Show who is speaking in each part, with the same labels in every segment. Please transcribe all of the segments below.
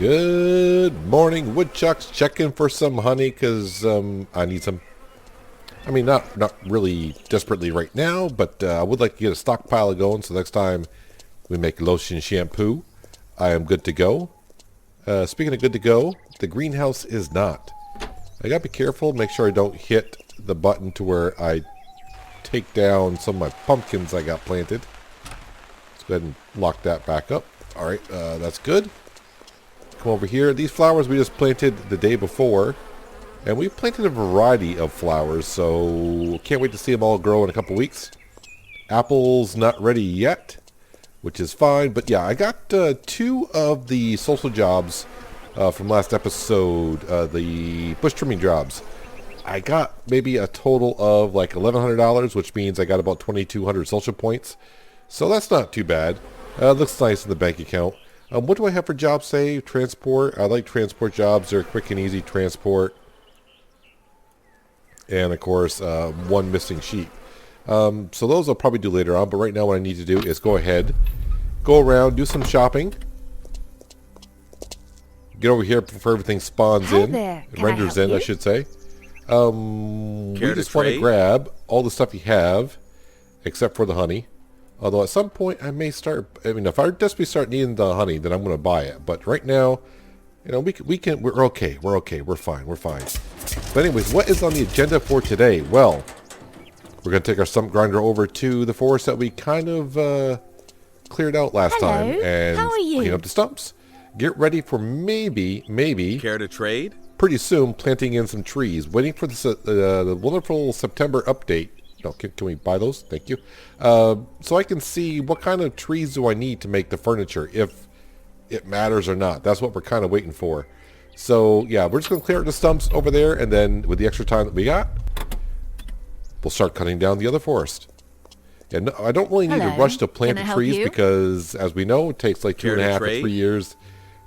Speaker 1: Good morning, woodchucks. Checking for some honey because I need some. I mean, not really desperately right now, but I would like to get a stockpile going. So next time we make lotion shampoo, I am good to go. Speaking of good to go, the greenhouse is not. I gotta be careful. Make sure I don't hit the button to where I take down some of my pumpkins I got planted. Let's go ahead and lock that back up. All right, that's good. Come over here. These flowers we just planted the day before, and we planted a variety of flowers, so can't wait to see them all grow in a couple weeks. Apples not ready yet, which is fine, but yeah, I got 2 of the social jobs from last episode, the bush trimming jobs. I got maybe a total of like $1,100, which means I got about 2,200 social points, so that's not too bad. Looks nice in the bank account. What do I have for jobs say? Transport. I like transport jobs. They're quick and easy transport. And, of course, 1 missing sheep. So those I'll probably do later on. But right now what I need to do is go ahead, go around, do some shopping. Get over here before everything spawns in. Renders in, I should say. We just want to grab all the stuff you have, except for the honey. Although at some point I may start, I mean, if I desperately start needing the honey, then I'm going to buy it. But right now, you know, we're okay. We're okay. We're fine. We're fine. But anyways, what is on the agenda for today? Well, we're going to take our stump grinder over to the forest that we kind of cleared out last time and clean up the stumps. Get ready for maybe
Speaker 2: care to trade?
Speaker 1: Pretty soon planting in some trees. Waiting for the wonderful September update. No, can we buy those? Thank you. So I can see what kind of trees do I need to make the furniture, if it matters or not. That's what we're kind of waiting for. So yeah, we're just going to clear out the stumps over there, and then with the extra time that we got, we'll start cutting down the other forest. And no, I don't really need to rush to plant the trees because, as we know, it takes like 2.5 to 3 years,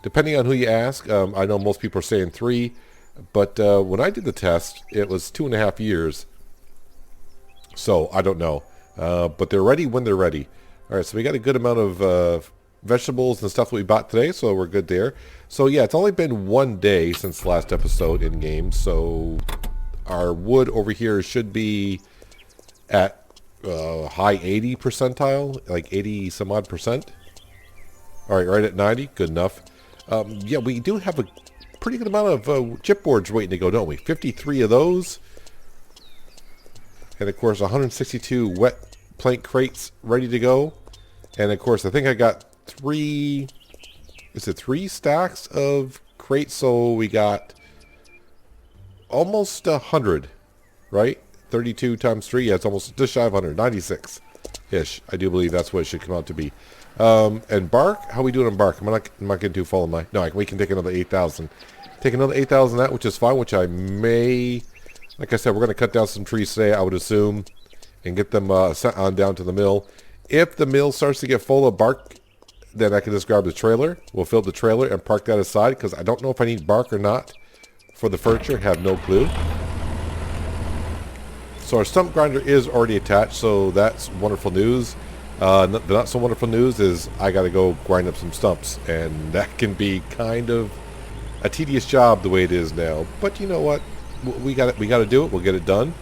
Speaker 1: depending on who you ask. I know most people are saying 3, but when I did the test, it was 2.5 years. So, I don't know. But they're ready when they're ready. Alright, so we got a good amount of vegetables and stuff that we bought today, so we're good there. So, yeah, it's only been 1 day since the last episode in-game, so our wood over here should be at high 80 percentile, like 80 some odd percent. Alright, right at 90, good enough. Yeah, we do have a pretty good amount of chipboards waiting to go, don't we? 53 of those. And, of course, 162 wet plank crates ready to go. And, of course, I think I got 3 stacks of crates? So we got almost 100, right? 32 times 3, yeah, it's almost just shy of 100, 96-ish. I do believe that's what it should come out to be. And bark, how are we doing on bark? I'm not going to follow my... No, we can take another 8,000. Take another 8,000 that, which is fine, which I may... Like I said, we're going to cut down some trees today, I would assume, and get them sent on down to the mill. If the mill starts to get full of bark, then I can just grab the trailer. We'll fill the trailer and park that aside, because I don't know if I need bark or not for the furniture. I have no clue. So our stump grinder is already attached, so that's wonderful news. The not so wonderful news is I got to go grind up some stumps, and that can be kind of a tedious job the way it is now. But you know what? We got to do it. We'll get it done.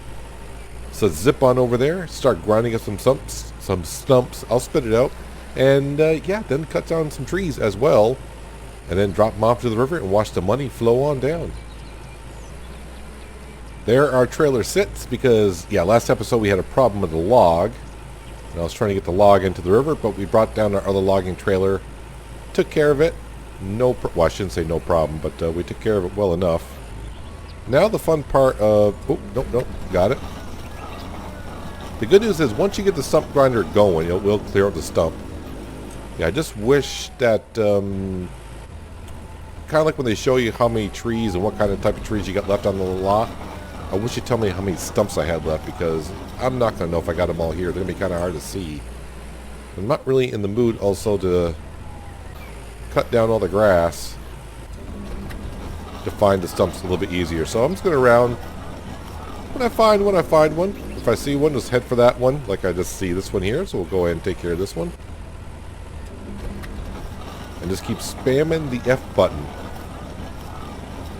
Speaker 1: So zip on over there, start grinding up some stumps. I'll spit it out, and yeah, then cut down some trees as well, and then drop them off to the river and watch the money flow on down. There our trailer sits because, yeah, last episode we had a problem with the log, and I was trying to get the log into the river, but we brought down our other logging trailer, took care of it. Well, I shouldn't say no problem, but we took care of it well enough. Now the fun part of... Oh, nope, got it. The good news is once you get the stump grinder going, it will clear out the stump. Yeah, I just wish that... kind of like when they show you how many trees and what kind of type of trees you got left on the lot. I wish you'd tell me how many stumps I had left, because I'm not going to know if I got them all here. They're going to be kind of hard to see. I'm not really in the mood also to cut down all the grass to find the stumps a little bit easier. So I'm just going to round. When I find one, I find one. If I see one, just head for that one, like I just see this one here. So we'll go ahead and take care of this one. And just keep spamming the F button.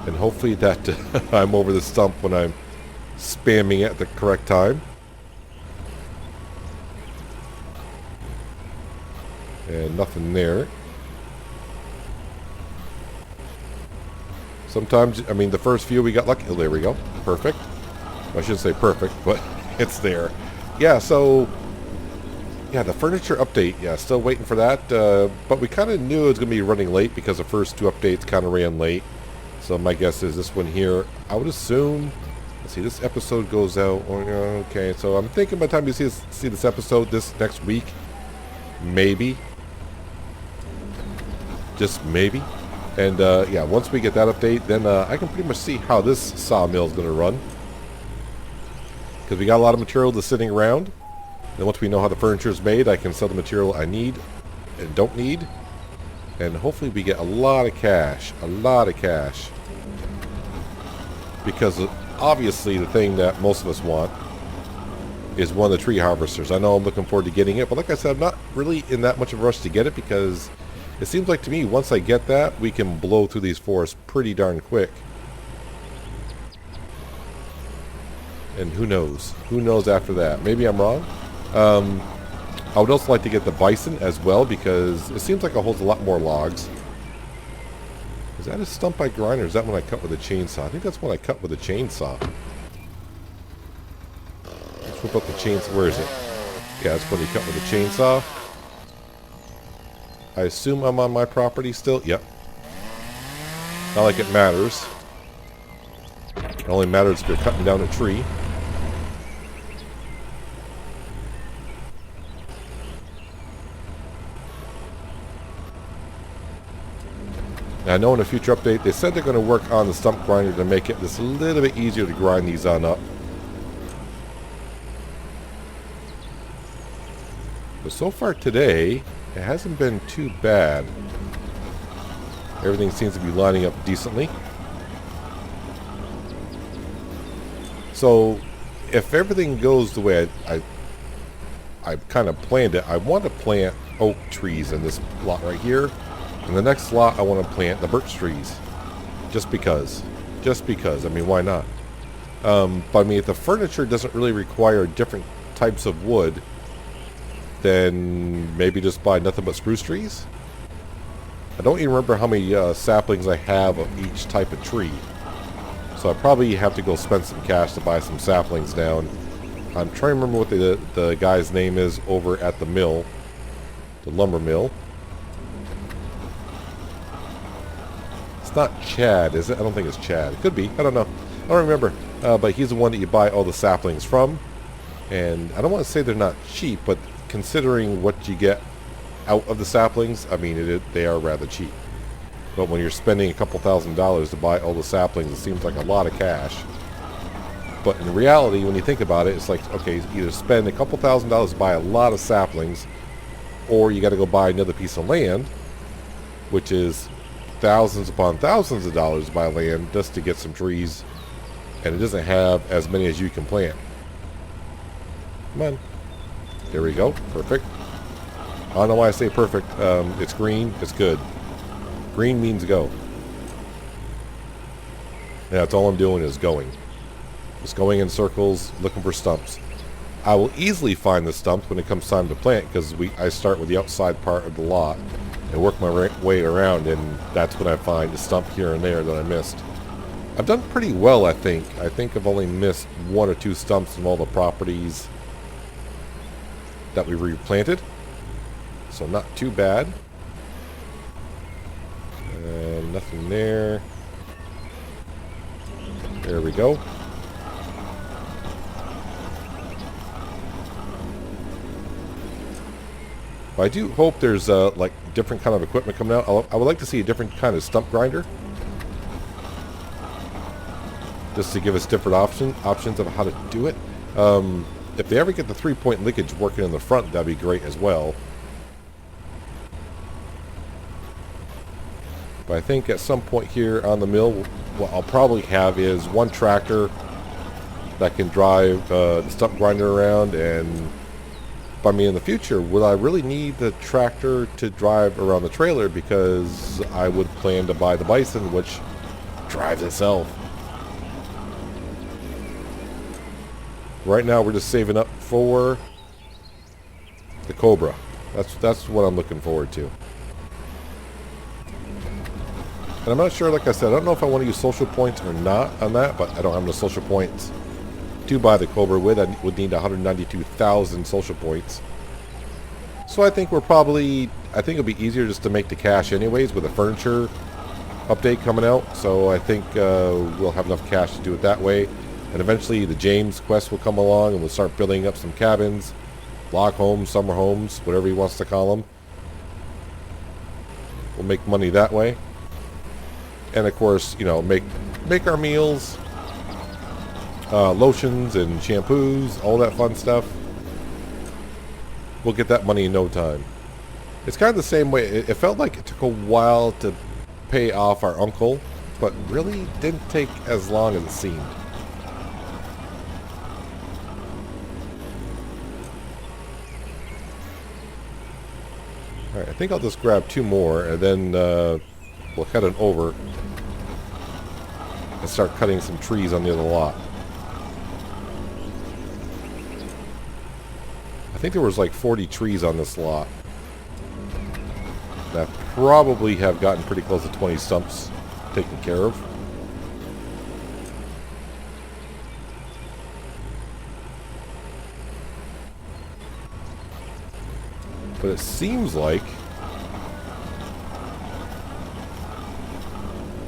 Speaker 1: And hopefully that I'm over the stump when I'm spamming at the correct time. And nothing there. Sometimes, I mean, the first few we got lucky. Oh, there we go. Perfect. I shouldn't say perfect, but it's there. Yeah, so... yeah, the furniture update. Yeah, still waiting for that. But we kind of knew it was going to be running late because the first two updates kind of ran late. So my guess is this one here. I would assume... let's see, this episode goes out... okay, so I'm thinking by the time you see this episode this next week, maybe. Just maybe. And yeah, once we get that update, then I can pretty much see how this sawmill is going to run. Because we got a lot of material that's sitting around. And once we know how the furniture is made, I can sell the material I need and don't need. And hopefully we get a lot of cash. A lot of cash. Because obviously the thing that most of us want is one of the tree harvesters. I know I'm looking forward to getting it, but like I said, I'm not really in that much of a rush to get it because it seems like to me once I get that, we can blow through these forests pretty darn quick. And who knows? Who knows after that? Maybe I'm wrong. I would also like to get the bison as well because it seems like it holds a lot more logs. Is that a stump I grind or is that one I cut with a chainsaw? I think that's one I cut with a chainsaw. Let's whip up the chainsaw. Where is it? Yeah, that's one you cut with a chainsaw. I assume I'm on my property still? Yep. Not like it matters. It only matters if you're cutting down a tree. I know in a future update they said they're going to work on the stump grinder to make it just a little bit easier to grind these on up. But so far today, it hasn't been too bad. Everything seems to be lining up decently. So, if everything goes the way I kind of planned it, I want to plant oak trees in this lot right here. In the next lot, I want to plant the birch trees. Just because. Just because. I mean, why not? But I mean, if the furniture doesn't really require different types of wood, then maybe just buy nothing but spruce trees? I don't even remember how many saplings I have of each type of tree. So I probably have to go spend some cash to buy some saplings down. I'm trying to remember what the guy's name is over at the mill. The lumber mill. It's not Chad, is it? I don't think it's Chad. It could be. I don't know. I don't remember. But he's the one that you buy all the saplings from. And I don't want to say they're not cheap, but considering what you get out of the saplings, I mean, they are rather cheap. But when you're spending a couple $1,000s to buy all the saplings, it seems like a lot of cash. But in reality, when you think about it, it's like, okay, either spend a couple $1,000s to buy a lot of saplings, or you got to go buy another piece of land, which is thousands upon thousands of dollars to buy land just to get some trees, and it doesn't have as many as you can plant. Come on. There we go. Perfect. I don't know why I say perfect. It's green. It's good. Green means go. Yeah, that's all I'm doing is going. Just going in circles, looking for stumps. I will easily find the stumps when it comes time to plant because I start with the outside part of the lot and work my way around, and that's when I find a stump here and there that I missed. I've done pretty well, I think. I think I've only missed 1 or 2 stumps from all the properties that we replanted. So not too bad. And nothing there. There we go. I do hope there's like different kind of equipment coming out. I would like to see a different kind of stump grinder, just to give us different options of how to do it. If they ever get the 3-point linkage working in the front, that'd be great as well. But I think at some point here on the mill, what I'll probably have is one tractor that can drive the stump grinder around. And I mean, in the future, would I really need the tractor to drive around the trailer? Because I would plan to buy the bison, which drives itself. Right now we're just saving up for the Cobra. That's what I'm looking forward to. And I'm not sure, like I said, I don't know if I want to use social points or not on that, but I don't have no social points to buy the Cobra with. I would need 192,000 social points. So I think I think it'll be easier just to make the cash anyways with the furniture update coming out. So I think we'll have enough cash to do it that way. And eventually the James quest will come along and we'll start building up some cabins, log homes, summer homes, whatever he wants to call them. We'll make money that way. And of course, you know, make our meals, lotions and shampoos, all that fun stuff. We'll get that money in no time. It's kind of the same way. It felt like it took a while to pay off our uncle, but really didn't take as long as it seemed. Alright, I think I'll just grab 2 more and then we'll head on over and start cutting some trees on the other lot. I think there was like 40 trees on this lot. That probably have gotten pretty close to 20 stumps taken care of. But it seems like,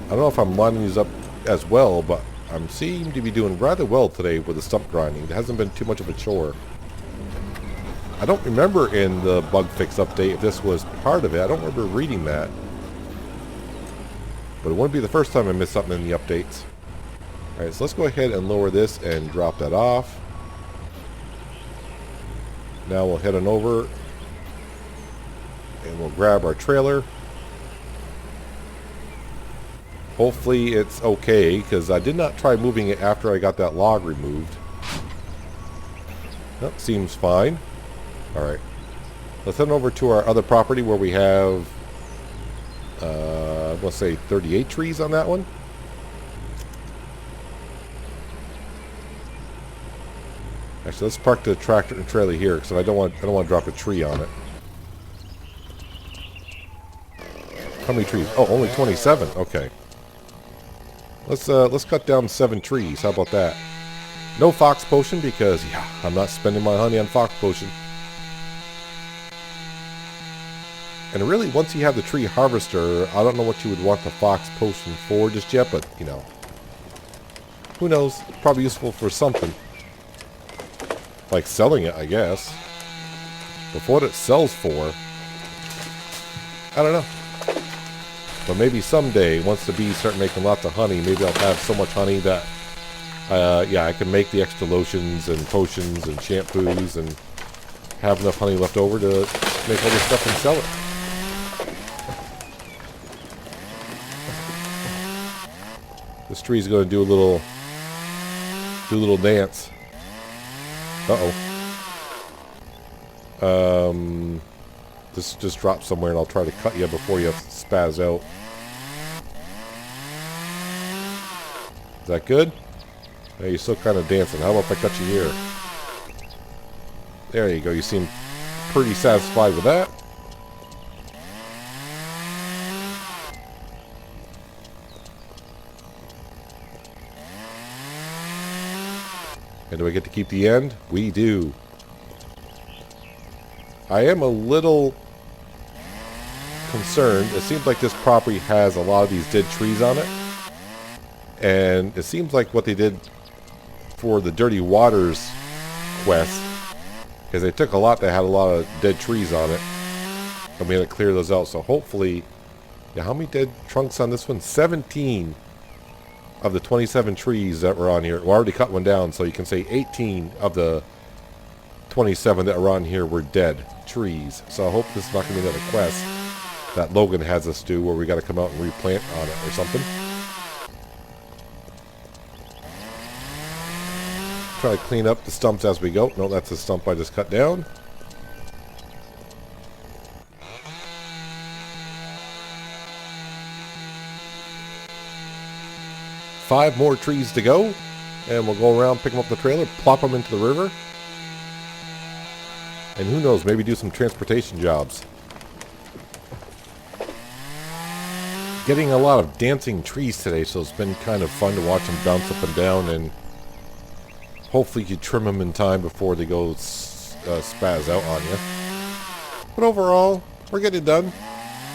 Speaker 1: I don't know if I'm lining these up as well, but I seem to be doing rather well today with the stump grinding. It hasn't been too much of a chore. I don't remember in the bug fix update if this was part of it. I don't remember reading that. But it wouldn't be the first time I missed something in the updates. Alright, so let's go ahead and lower this and drop that off. Now we'll head on over and we'll grab our trailer. Hopefully it's okay, because I did not try moving it after I got that log removed. That seems fine. Alright. Let's head over to our other property where we have, let's say 38 trees on that one. Actually, let's park the tractor and trailer here, because I don't want to drop a tree on it. How many trees? Oh, only 27. Okay. Let's cut down 7 trees. How about that? No fox potion because, yeah, I'm not spending my honey on fox potion. And really, once you have the tree harvester, I don't know what you would want the fox potion for just yet, but, you know, who knows? Probably useful for something. Like selling it, I guess. But for what it sells for, I don't know. But maybe someday, once the bees start making lots of honey, maybe I'll have so much honey that, yeah, I can make the extra lotions and potions and shampoos and have enough honey left over to make all this stuff and sell it. This tree's going to do a little dance. Uh-oh. This just drop somewhere and I'll try to cut you before you spaz out. Is that good? Yeah, you're still kind of dancing. How about if I cut you here? There you go. You seem pretty satisfied with that. And do I get to keep the end? We do. I am a little concerned. It seems like this property has a lot of these dead trees on it. And it seems like what they did for the Dirty Waters quest is they took a lot that had a lot of dead trees on it and we had to clear those out. So hopefully, yeah, how many dead trunks on this one? 17 of the 27 trees that were on here. We already cut one down, so you can say 18 of the 27 that were on here were dead trees. So I hope this is not going to be another quest that Logan has us do where we got to come out and replant on it or something. Try to clean up the stumps as we go. No, that's a stump I just cut down. 5 more trees to go, and we'll go around, pick them up the trailer, plop them into the river, and who knows, maybe do some transportation jobs. Getting a lot of dancing trees today, so it's been kind of fun to watch them bounce up and down, and hopefully you trim them in time before they go spaz out on you. But overall, we're getting done.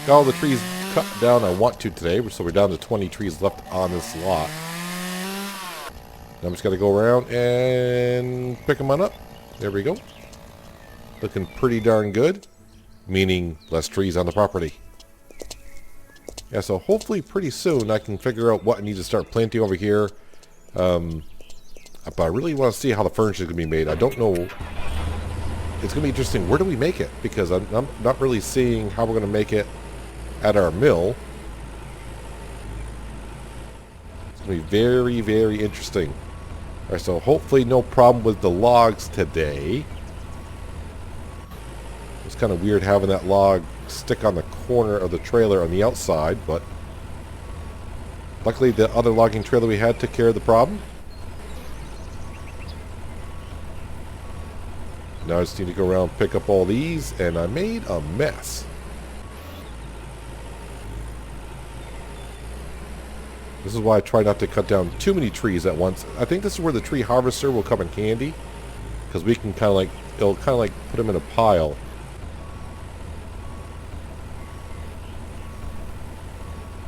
Speaker 1: Got all the trees cut down I want to today, so we're down to 20 trees left on this lot. Now I'm just got to go around and pick them on up. There we go. Looking pretty darn good, meaning less trees on the property. Yeah, so hopefully pretty soon I can figure out what I need to start planting over here. But I really want to see how the furniture is going to be made. I don't know. It's going to be interesting. Where do we make it? Because I'm not really seeing how we're going to make it at our mill. It's going to be very, very interesting. All right, so hopefully no problem with the logs today. It's kind of weird having that log stick on the corner of the trailer on the outside, but luckily the other logging trailer we had took care of the problem. Now I just need to go around and pick up all these, and I made a mess. This is why I try not to cut down too many trees at once. I think this is where the tree harvester will come in handy, because we can kind of like, it'll kind of like put them in a pile.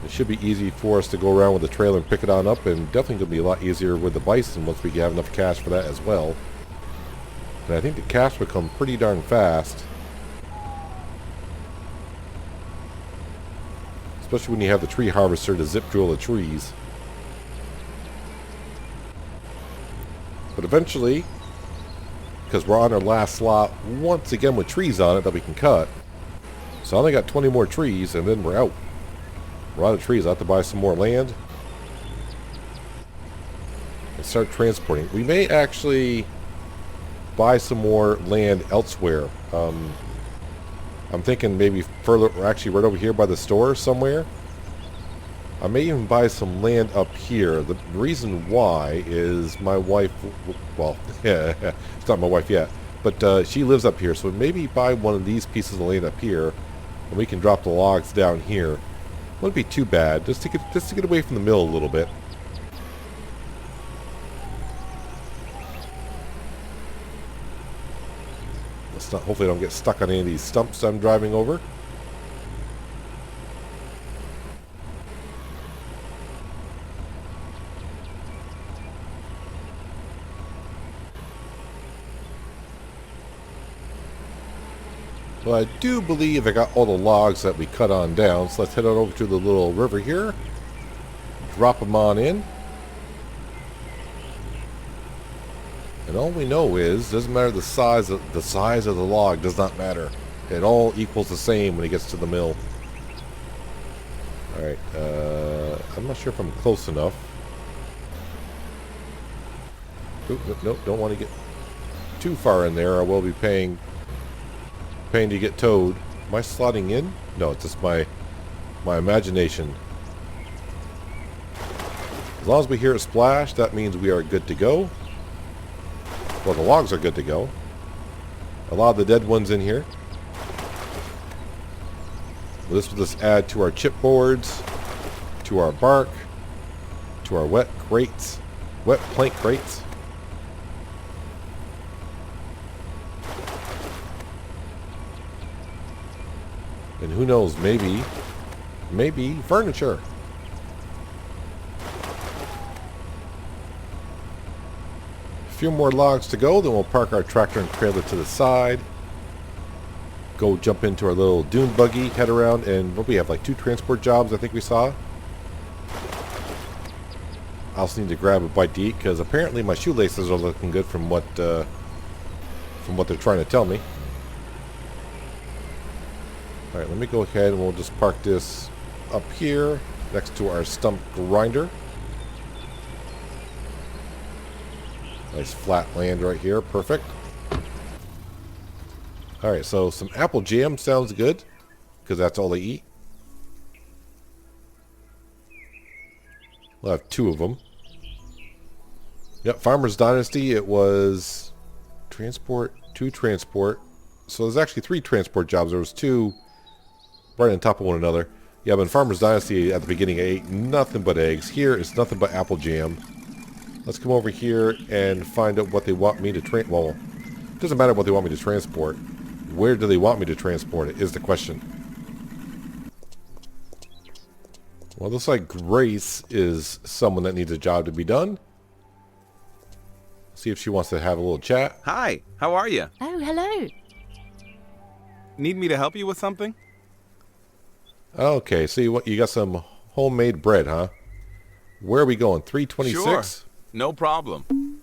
Speaker 1: It should be easy for us to go around with the trailer and pick it on up, and definitely going to be a lot easier with the bison once we have enough cash for that as well. And I think the cash will come pretty darn fast. Especially when you have the tree harvester to zip drill the trees. But eventually, because we're on our last slot once again with trees on it that we can cut. So I only got 20 more trees and then we're out. We're out of trees. I have to buy some more land and start transporting. We may actually buy some more land elsewhere. I'm thinking maybe further, or actually right over here by the store somewhere. I may even buy some land up here. The reason why is my wife, well, it's not my wife yet, but she lives up here, so maybe buy one of these pieces of land up here, and we can drop the logs down here. Wouldn't be too bad, just to get away from the mill a little bit. Let's not, hopefully I don't get stuck on any of these stumps I'm driving over. Well, I do believe I got all the logs that we cut on down, so let's head on over to the little river here. Drop them on in. And all we know is, doesn't matter the size of the log does not matter. It all equals the same when it gets to the mill. Alright, I'm not sure if I'm close enough. Nope, don't want to get too far in there. I will be paying to get towed. Am I slotting in? No, it's just my imagination. As long as we hear it splash, that means we are good to go. Well, the logs are good to go. A lot of the dead ones in here. Well, this will just add to our chipboards, to our bark, to our wet plank crates. And who knows, maybe furniture. A few more logs to go, then we'll park our tractor and trailer to the side. Go jump into our little dune buggy, head around, and what we have, like 2 transport jobs I think we saw. I also need to grab a bite to eat because apparently my shoelaces are looking good from what they're trying to tell me. Alright, let me go ahead and we'll just park this up here next to our stump grinder. Nice flat land right here, perfect. Alright, so some apple jam sounds good because that's all they eat. We'll have 2 of them. Yep, Farmer's Dynasty, it was transport, 2 transport. So there's actually 3 transport jobs. There was 2 right on top of one another. Yeah, but in Farmer's Dynasty at the beginning I ate nothing but eggs. Here it's nothing but apple jam. Let's come over here and find out what they want me to well, it doesn't matter what they want me to transport. Where do they want me to transport it is the question. Well, it looks like Grace is someone that needs a job to be done. See if she wants to have a little chat.
Speaker 2: Hi, how are you?
Speaker 3: Oh, hello.
Speaker 2: Need me to help you with something?
Speaker 1: Okay, so you got some homemade bread, huh? Where are we going? 326?
Speaker 2: Sure, no problem.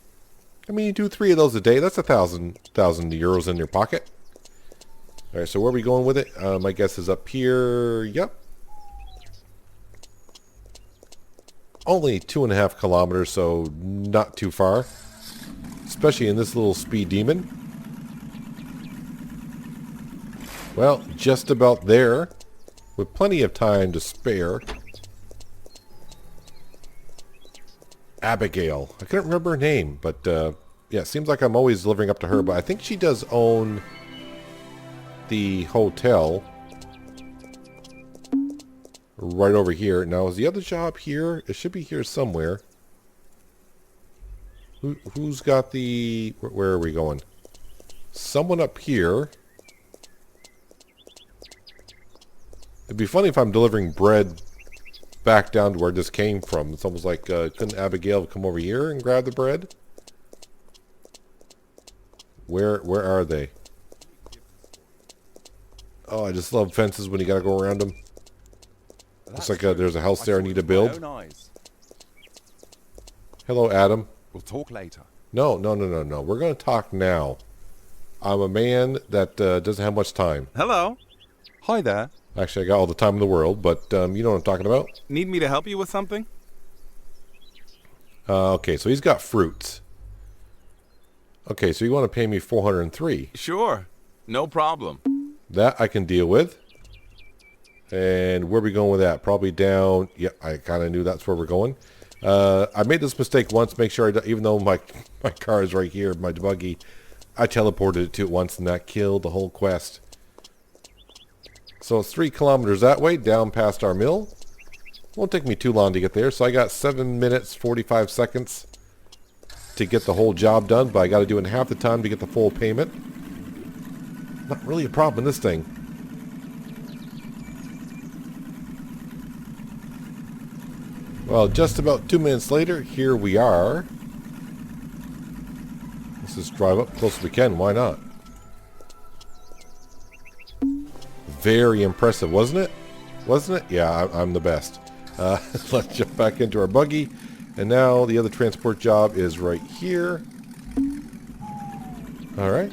Speaker 1: I mean, you do 3 of those a day. That's 1,000 euros in your pocket. All right, so where are we going with it? My guess is up here. Yep. Only 2.5 kilometers, so not too far. Especially in this little speed demon. Well, just about there. With plenty of time to spare. Abigail. I couldn't remember her name, but yeah, it seems like I'm always living up to her, but I think she does own the hotel right over here. Now, is the other job here? It should be here somewhere. Who's got the... Where are we going? Someone up here. It'd be funny if I'm delivering bread back down to where this came from. It's almost like, couldn't Abigail come over here and grab the bread? Where are they? Oh, I just love fences when you gotta go around them. Looks like there's a house there I need to build. Hello, Adam.
Speaker 4: We'll talk later.
Speaker 1: No. We're gonna talk now. I'm a man that doesn't have much time.
Speaker 2: Hello.
Speaker 4: Hi there.
Speaker 1: Actually, I got all the time in the world, but you know what I'm talking about.
Speaker 2: Need me to help you with something?
Speaker 1: Okay, so he's got fruits. Okay, so you want to pay me 403.
Speaker 2: Sure, no problem.
Speaker 1: That I can deal with. And where are we going with that? Probably down. Yeah, I kind of knew that's where we're going. I made this mistake once. Make sure, even though my car is right here, my buggy, I teleported it to it once, and that killed the whole quest. So it's 3 kilometers that way, down past our mill. Won't take me too long to get there. So I got 7 minutes, 45 seconds to get the whole job done, but I got to do it in half the time to get the full payment. Not really a problem in this thing. Well, just about 2 minutes later, here we are. Let's just drive up close as we can. Why not? Very impressive, wasn't it? Wasn't it? Yeah, I'm the best. Let's jump back into our buggy. And now the other transport job is right here. All right.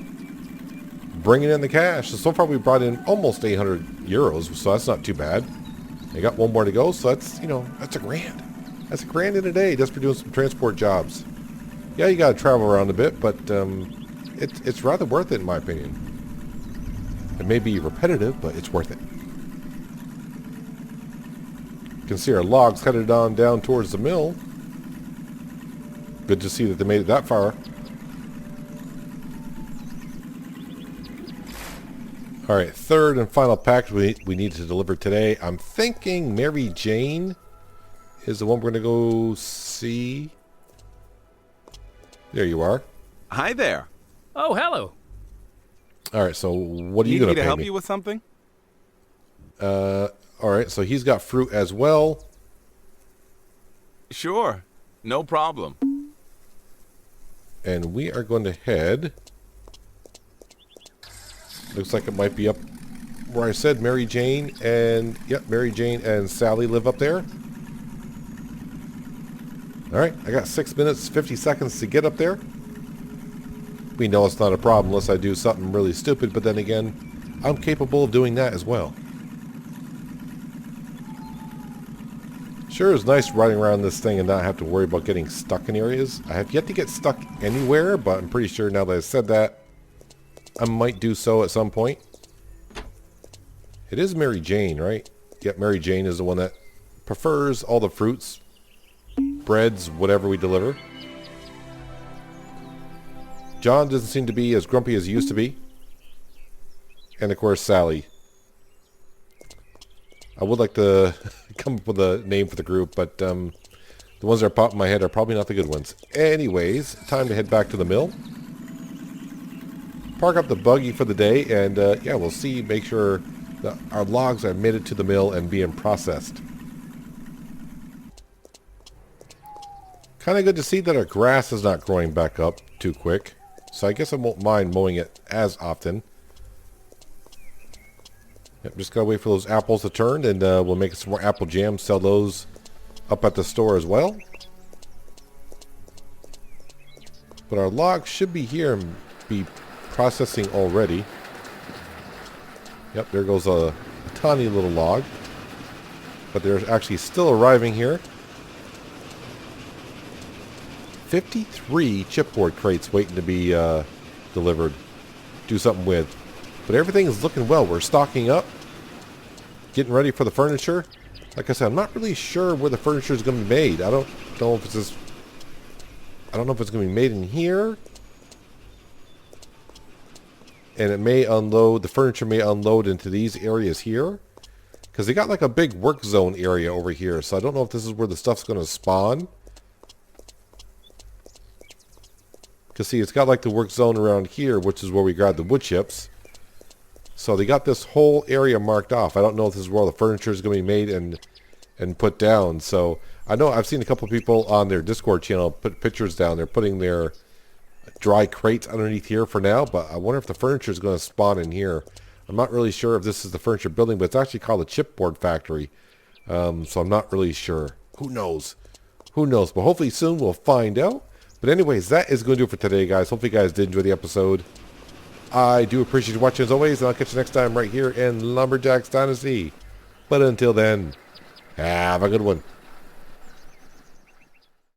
Speaker 1: Bringing in the cash. So far we brought in almost 800 euros, so that's not too bad. I got 1 more to go, so that's, that's $1,000. That's $1,000 in a day just for doing some transport jobs. Yeah, you got to travel around a bit, but it's rather worth it in my opinion. It may be repetitive, but it's worth it. You can see our logs headed on down towards the mill. Good to see that they made it that far. All right, third and final package we need to deliver today. I'm thinking Mary Jane is the one we're going to go see. There you are.
Speaker 2: Hi there.
Speaker 5: Oh, hello.
Speaker 1: All right, so what are you
Speaker 2: Need
Speaker 1: going
Speaker 2: me
Speaker 1: to
Speaker 2: to
Speaker 1: pay
Speaker 2: help
Speaker 1: me?
Speaker 2: you with something?
Speaker 1: All right, so he's got fruit as well.
Speaker 2: Sure, no problem.
Speaker 1: And we are going to head. Looks like it might be up where I said Mary Jane and, yep, Mary Jane and Sally live up there. All right, I got 6 minutes, 50 seconds to get up there. We know it's not a problem unless I do something really stupid, but then again, I'm capable of doing that as well. Sure, it's nice riding around this thing and not have to worry about getting stuck in areas. I have yet to get stuck anywhere, but I'm pretty sure now that I said that, I might do so at some point. It is Mary Jane, right? Yep, Mary Jane is the one that prefers all the fruits, breads, whatever we deliver. John doesn't seem to be as grumpy as he used to be. And of course, Sally. I would like to come up with a name for the group, but the ones that are popping in my head are probably not the good ones. Anyways, time to head back to the mill. Park up the buggy for the day, and yeah, we'll see, make sure that our logs are made it to the mill and being processed. Kind of good to see that our grass is not growing back up too quick. So I guess I won't mind mowing it as often. Yep, just gotta wait for those apples to turn, and we'll make some more apple jam, sell those up at the store as well. But our logs should be here and be processing already. Yep, there goes a tiny little log. But they're actually still arriving here. 53 chipboard crates waiting to be delivered. Do something with. But everything is looking well. We're stocking up. Getting ready for the furniture. Like I said, I'm not really sure where the furniture is going to be made. I don't know if it's just... I don't know if it's going to be made in here. And it may unload... The furniture may unload into these areas here. Because they got like a big work zone area over here. So I don't know if this is where the stuff's going to spawn. Because see, it's got like the work zone around here, which is where we grab the wood chips. So they got this whole area marked off. I don't know if this is where all the furniture is going to be made and put down. So I know I've seen a couple of people on their Discord channel put pictures down. They're putting their dry crates underneath here for now. But I wonder if the furniture is going to spawn in here. I'm not really sure if this is the furniture building, but it's actually called a chipboard factory. So I'm not really sure. Who knows? Who knows? But hopefully soon we'll find out. But anyways, that is going to do it for today, guys. Hopefully you guys did enjoy the episode. I do appreciate you watching as always, and I'll catch you next time right here in Lumberjack's Dynasty. But until then, have a good one.